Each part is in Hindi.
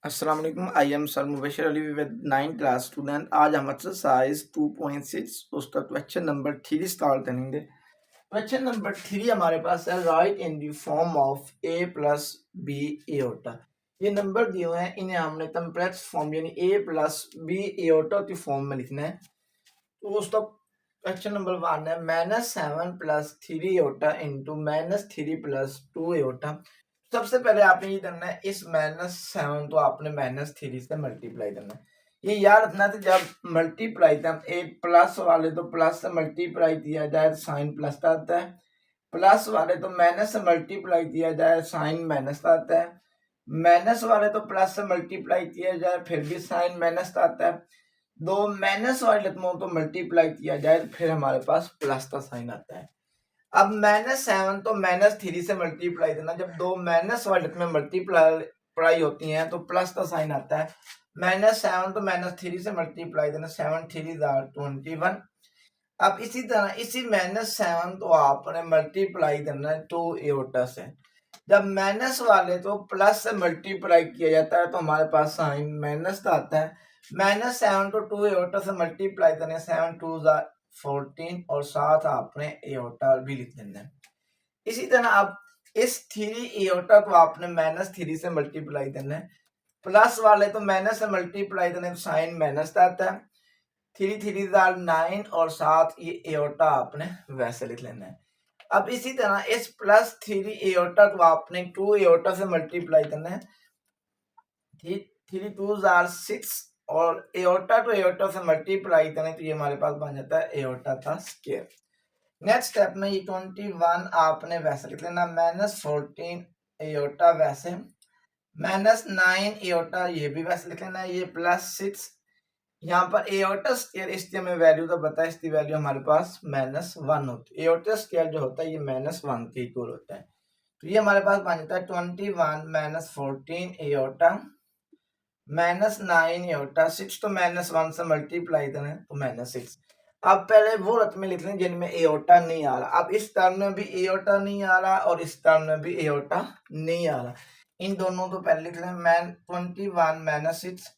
अस्सलाम वालेकुम। I am sir Mubashar Ali with 9 class student. आज हम एक्सरसाइज 2.6 उसका क्वेश्चन नंबर 3 स्टार्ट करेंगे। क्वेश्चन नंबर 3 हमारे पास है write in the form of a plus b iota. ये नंबर दिए हुए हैं, इन्हें हमने कॉम्प्लेक्स फॉर्म यानी a प्लस बी एओटा की फॉर्म में लिखना है। तो उसका क्वेश्चन नंबर 1 है -7 plus 3 aorta into -3 plus 2 aorta. सबसे पहले आपने ये करना है, इस -7 तो आपने -3 से मल्टीप्लाई करना है। ये याद रखना था, जब मल्टीप्लाई था एक प्लस वाले तो प्लस से मल्टीप्लाई किया जाए तो साइन प्लस का आता है, प्लस वाले तो माइनस से मल्टीप्लाई किया जाए साइन माइनस का आता है, माइनस वाले तो प्लस से मल्टीप्लाई किया जाए फिर भी साइन माइनस का आता है, दो माइनस वाले तो मल्टीप्लाई किया जाए तो फिर हमारे पास प्लस का साइन आता है। अब -7 तो -3 से मल्टीप्लाई देना, जब दो माइनस वाले में मल्टीप्लाई होती हैं तो प्लस का साइन आता है। -7 तो -3 से मल्टीप्लाई देना, 7 3 21। अब इसी तरह इसी -7 तो आपने मल्टीप्लाई करना है 2 एओटा से। जब माइनस वाले तो प्लस से मल्टीप्लाई किया जाता है तो हमारे पास साइन माइनस का आता है। -7 तो 2 एओटा से मल्टीप्लाई करने, 7 2 14 और साथ आपने एओटा भी लिख देना है। इसी तरह अब इस 3 एओटा को आपने -3 से मल्टीप्लाई करना है, प्लस वाले तो माइनस से मल्टीप्लाई करने तो साइन माइनस का आता है, 3 3 9 और साथ ये एओटा आपने वैसे लिख लेना है। अब इसी तरह इस +3 एओटा को आपने 2 एओटा से मल्टीप्लाई करना है, 3 2 6 और एओटा टू एओटा से मल्टीप्लाई करें तो ये हमारे पास बन जाता है एओटा का स्क्वायर। नेक्स्ट स्टेप में ये 21 आपने वैसे लिख लेना, -14 एओटा वैसे, -9 एओटा ये भी वैसे लिख लेना है, ये +6 यहाँ पर एओटा स्क्वायर इसकी हमें वैल्यू तो पता है, इसकी वैल्यू हमारे पास -1 होती है। एओटा स्क्वायर जो होता है ये -1 के इक्वल होता है, तो ये हमारे पास बन जाता है 21 -14 एओटा -9 एओटा, 6 तो -1 से मल्टीप्लाई करें तो -6। अब पहले वो रकमें लिख लें जिनमें एओटा नहीं आ रहा। अब इस टर्म में भी एओटा नहीं आ रहा और इस टर्म में भी एओटा नहीं आ रहा, इन दोनों को पहले लिख लें। 21 -6,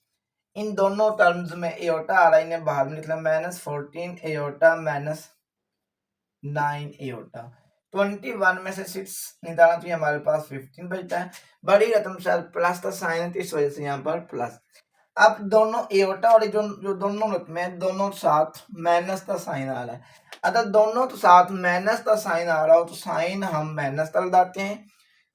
इन दोनों टर्म्स में एओटा आ रहा है, इन्हें बाहर में लिख लें, -14 एओटा -9 एओटा। 21 में से 6 निकालना तो हमारे पास 15 बचता है। बड़ी रकम से प्लस का साइन है तो इस वजह से यहाँ पर प्लस। अब दोनों एओटा और जो दोनों रकमें दोनों साथ माइनस का साइन आ रहा है, अगर दोनों तो साथ माइनस का साइन आ रहा हो तो साइन हम माइनस कर डालते हैं,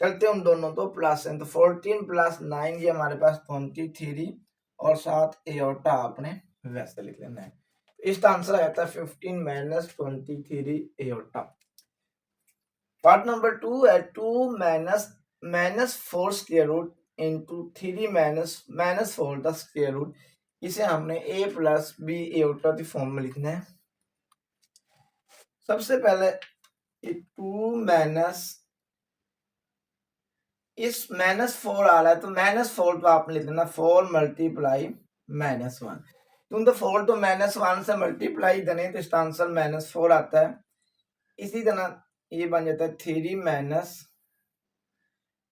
करते उन दोनों तो प्लस है, तो 14 + 9 ये हमारे पास 23 और साथ एओटा आपने वैसे लिख लेना है। इसका आंसर आ जाता है 15 - 23 एओटा। पार्ट नंबर 2 है 2 -4 स्क्वायर रूट इंटू 3 -4 का स्क्वायर रूट। इसे हमने a प्लस बी एओटा की फॉर्म में लिखना है। सबसे पहले 2 माइनस इस -4 आ रहा है तो -4 को आपने लिख देना 4 × -1, तुम तो 4 तो -1 से मल्टीप्लाई करें तो इसका आंसर -4 आता है। इसी तरह ये बन जाता है 3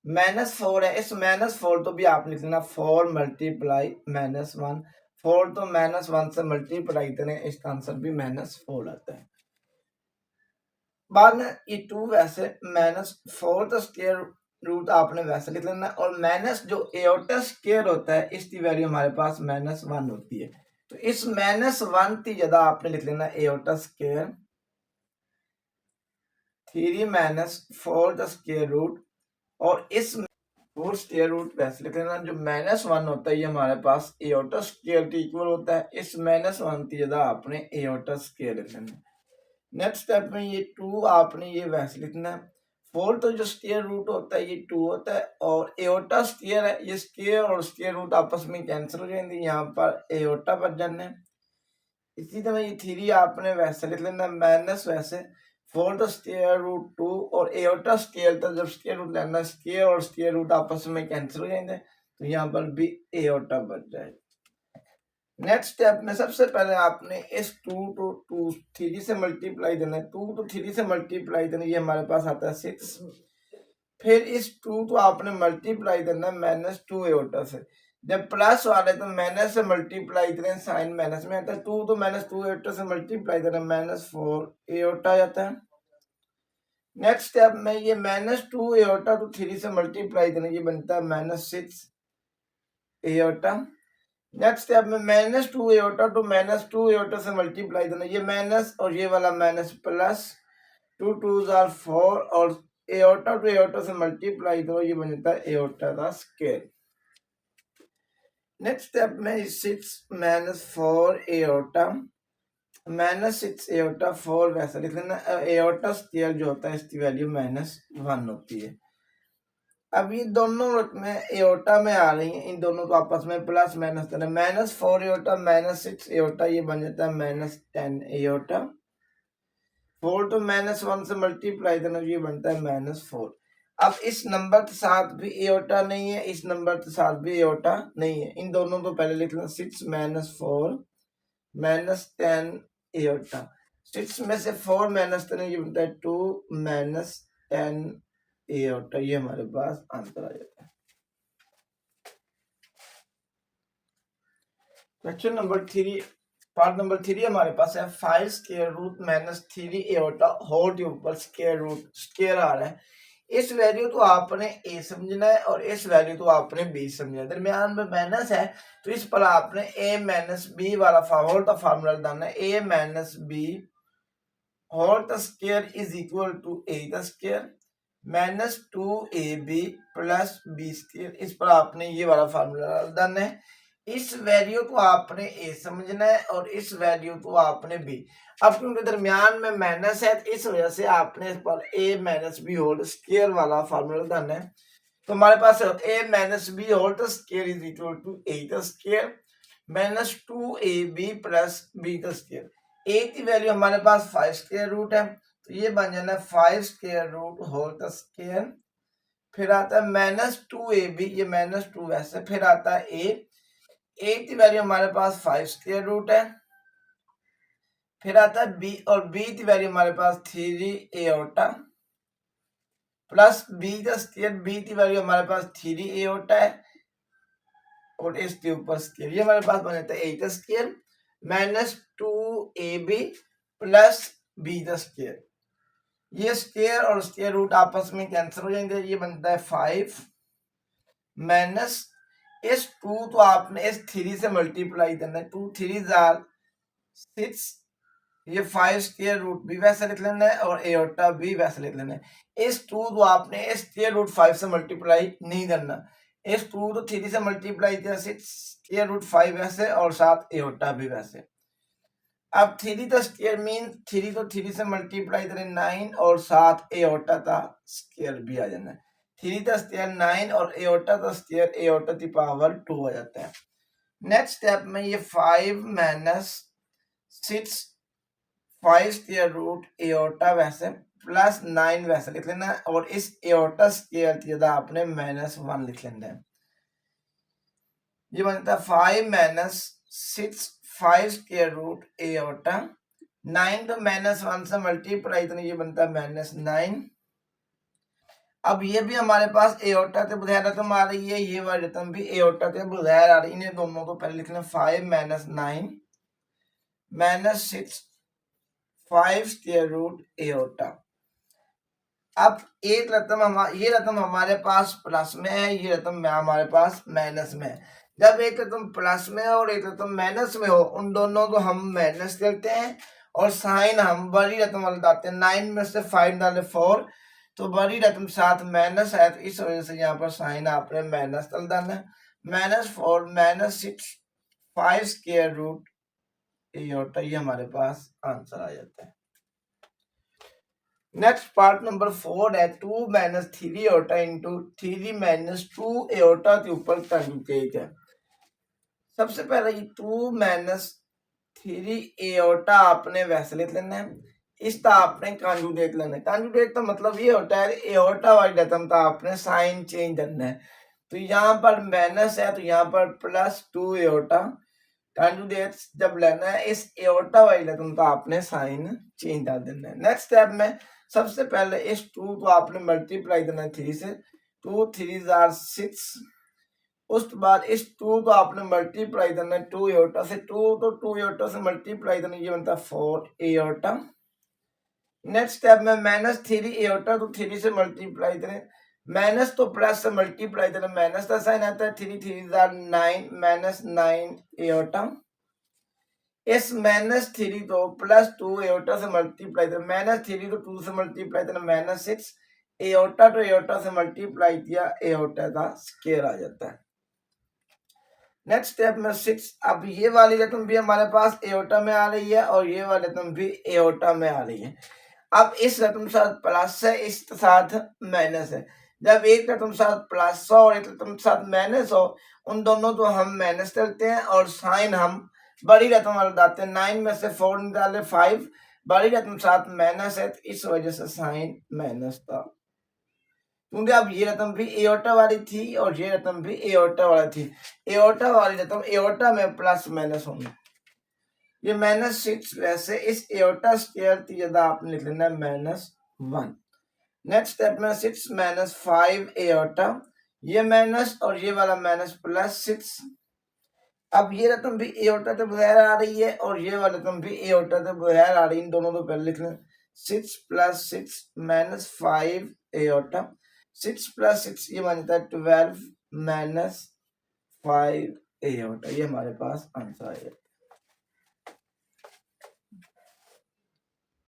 -4 है, इस -4 तो भी आप लिख लेना 4 × -1, 4 तो -1 से मल्टीप्लाई करें, इसका आंसर भी -4 आता है। बाद में ये 2 वैसे -4 का स्क्वायर रूट आपने वैसे लिख लेना, और माइनस जो एओटा स्क्वायर होता है इसकी वैल्यू हमारे पास -1 होती है, तो इस -1 की जगह आपने लिख लेना एओटा स्क्वायर 3 - 4 का स्क्वायर रूट, और इस 4 स्क्वायर रूट वैसे लिख लेना, जो -1 होता है ये हमारे पास एओटा स्क्वायर के इक्वल होता है, इस -1 की जगह आपने एओटा स्क्वायर लिख लेना। नेक्स्ट स्टेप में ये 2 आपने ये वैसे लिखना है, 4 तो जो स्क्वायर रूट होता है ये 2 होता है, और एओटा स्क्वायर है, ये स्क्वायर और स्क्वायर रूट आपस में कैंसिल हो जाएंगे, यहाँ पर एओटा बच जाना है। इसी तरह ये 3 आपने वैसे लिख लेना, माइनस वैसे 4 तो स्क्वायर रूट 2 और एओटा स्क्वायर, तो जब स्क्वायर रूट लेना स्क्वायर और स्क्वायर रूट आपस में कैंसिल हो जाएंगे, तो यहाँ पर भी एओटा बच जाएगा। नेक्स्ट स्टेप में सबसे पहले आपने इस 2 to 2 3 से मल्टीप्लाई देना है, 2 to 3 से मल्टीप्लाई देना, ये हमारे पास आता है 6। फिर इस 2 को आपने मल्टीप्लाई करना है -2 एओटा से, जब प्लस वाले तो माइनस से मल्टीप्लाई करें साइन माइनस में आता है, 2 तो -2 एटा से मल्टीप्लाई करें -4 एटा जाता है। नेक्स्ट स्टेप में ये -2 एटा तो 3 से मल्टीप्लाई करें, ये बनता है -6 एटा। नेक्स्ट स्टेप में -2 एटा तो -2 एटा से मल्टीप्लाई करना, ये माइनस और ये वाला माइनस प्लस, 2 2 आर 4 और एटा टू एटा से मल्टीप्लाई करो, ये बन जाता है एटा का स्क्वायर। नेक्स्ट स्टेप में 6 -4 एटा -6 एटा 4 वैसा लिख लेना। एटा स्क्वायर जो होता है इसकी वैल्यू -1 होती है। अब ये दोनों में एटा में आ रही है, इन दोनों को आपस में प्लस माइनस करना, -4 एटा -6 एटा, ये बन जाता है -10 एटा। 4 तो -1 से मल्टीप्लाई करना, ये बनता है -4। अब इस नंबर के साथ भी एटा नहीं है, इस नंबर के साथ भी एटा नहीं है, इन दोनों को पहले लिख लेना, 6 -4 -10 एटा। 6 में से 4 माइनस करें, ये बनता है 2 -10 एटा, ये हमारे पास आंसर आ जाता है। क्वेश्चन नंबर 3, पार्ट नंबर 3 हमारे पास है 5 स्क्वायर रूट -3 एटा होल के ऊपर स्क्वायर रूट स्क्वायर आ रहा है। इस वैल्यू तो आपने ए समझना है और इस वैल्यू तो आपने बी समझना है, दरमियान में माइनस है तो इस पर आपने ए माइनस बी वाला होल का फार्मूला डालना है। ए माइनस बी होल का square is equal to a का square -2ab plus B square, इस पर आपने ये वाला फार्मूला डालना है। इस वैल्यू को आपने ए समझना है और इस वैल्यू को आपने बी। अब क्योंकि दरमियान में माइनस है तो इस वजह से आपने इस पर a minus b whole square वाला फार्मूला डालना है। तो हमारे पास a minus b whole square is equal to a का स्क्वायर -2ab प्लस बी का स्क्वायर। ए की वैल्यू हमारे पास 5 स्क्वायर रूट है, तो ये बन जाना 5 स्क्वायर रूट होल का स्क्वायर। फिर आता है -2ab, ये -2 वैसे, फिर आता है ए की वैल्यू हमारे पास 5 स्क्वायर रूट है। फिर आता है बी और बी की वैल्यू हमारे पास 3 एटा प्लस बी का स्क्वायर, बी की वैल्यू हमारे पास 3 एटा है और इसके ऊपर स्क्वायर, ये हमारे पास बन जाता है ए का स्क्वायर -2ab प्लस बी का स्क्वायर। ये स्क्वायर और स्क्वायर रूट आपस में कैंसिल हो जाएंगे, ये बनता है 5 माइनस इस 2 तो आपने इस 3 से मल्टीप्लाई करना है, 2 3 आर 6, ये 5 स्क्वायर रूट भी वैसे लिख लेना है और एटा भी वैसे लिख लेना है। इस 2 तो आपने इस स्क्वायर रूट 5 से मल्टीप्लाई नहीं करना, इस 2 तो 3 से मल्टीप्लाई किया, 6 स्क्वायर रूट 5 वैसे और साथ एटा भी वैसे। अब 3 का स्क्वायर मीन 3 तो 3 से मल्टीप्लाई करें 9 और साथ एटा का स्क्वायर भी आ जाना है। 3 का स्क्वायर 9 और एटा का स्क्वायर एटा की पावर 2 आ जाता है। नेक्स्ट स्टेप में ये 5 माइनस 6 5 स्क्वायर रूट एटा वैसे प्लस 9 वैसे लिख लेना है और इस एटा स्क्वायर की जगह आपने -1 लिख लेना है। ये बनता है 5 माइनस 6 5 स्क्वायर रूट एटा, 9 तो -1 से मल्टीप्लाई तो ये बनता है -9। अब ये भी हमारे पास एटा के बगैर रकम आ रही है, ये वाली रकम भी एटा के बगैर आ रही है, इन्हें दोनों को पहले लिखना 5 माइनस 9 माइनस 6 5 स्क्वायर रूट एटा। अब एक रकम ये रकम हमारे पास प्लस में है, ये रकम हमारे पास माइनस में है। जब एक रकम प्लस में हो और एक रकम माइनस में हो, उन दोनों को हम माइनस करते हैं और साइन हम बड़ी रकम वाले डालते हैं। 9 में से 5 डाले 4, तो बड़ी रकम साथ माइनस है, तो इस वजह से यहाँ पर साइन आपने माइनस डाल देना है। -4 -6 5 स्क्वायर रूट एटा, ये हमारे पास आंसर आ जाता है। नेक्स्ट पार्ट नंबर 4 है 2 माइनस 3 एटा इंटू 3 माइनस 2 एटा के ऊपर कंजुगेट है। सबसे पहले ये 2 माइनस 3 एटा आपने वैसे लिख लेना है, इसका आपने कंजुगेट लेना है। कंजुगेट का मतलब ये होता है एटा वाली रकम का आपने साइन चेंज करना है। तो यहाँ पर माइनस है तो यहाँ पर +2 एटा, कंजुगेट जब लेना है इस एटा वाली रकम का आपने साइन चेंज कर देना है। नेक्स्ट स्टेप में सबसे पहले इस 2 को आपने मल्टीप्लाई करना है 3 से, 2 3 आर 6 ਉਸ ਤੋਂ ਬਾਅਦ इस 2 को आपने मल्टीप्लाई करना है 2 एओर्टा से, 2 तो 2 एओर्टा से मल्टीप्लाई करना, ये बनता है 4 एओर्टा। नेक्स्ट स्टेप में -3 एओर्टा, तो 3 से मल्टीप्लाई करें, माइनस तो प्लस से मल्टीप्लाई करें, माइनस का साइन आता है, 3 3 9 -9 एओर्टा। इस -3 तो +2 एओर्टा से मल्टीप्लाई करें, -3 तो 2 से मल्टीप्लाई करें, -6 एओर्टा तो एओर्टा से मल्टीप्लाई किया, एओर्टा का स्क्वायर आ जाता है। नेक्स्ट स्टेप में 6, अब ये वाली रकम भी हमारे पास एओर्टा में आ रही है और ये वाली रकम भी एओर्टा में आ रही है। अब इस रकम के साथ प्लस है, इस साथ माइनस है। जब एक रकम साथ प्लस हो और एक रकम साथ माइनस हो, उन दोनों को हम माइनस करते हैं और साइन हम बड़ी रकम वाले डालते हैं। 9 में से 4 निकाले 5, बड़ी रकम साथ माइनस है, तो इस वजह से साइन माइनस था। क्योंकि अब ये रकम भी एओर्टा वाली थी और ये रकम भी एओर्टा वाली थी। एओर्टा वाली रकम एओर्टा में प्लस माइनस होंगे, ये -6, वैसे इस एओर्टा स्क्वायर की जगह आपने लिख लेना है -1। नेक्स्ट स्टेप में 6 -5 एओर्टा, ये माइनस और ये वाला माइनस +6। अब ये रकम भी एओर्टा के बगैर आ रही है और ये वाला रकम भी एओर्टा के बगैर आ रही है, इन दोनों को पहले लिख लें। 6 + 6 -5 एओर्टा, 6 + 6 ये बनता है 12 -5 एओर्टा, ये हमारे पास आंसर आएगा।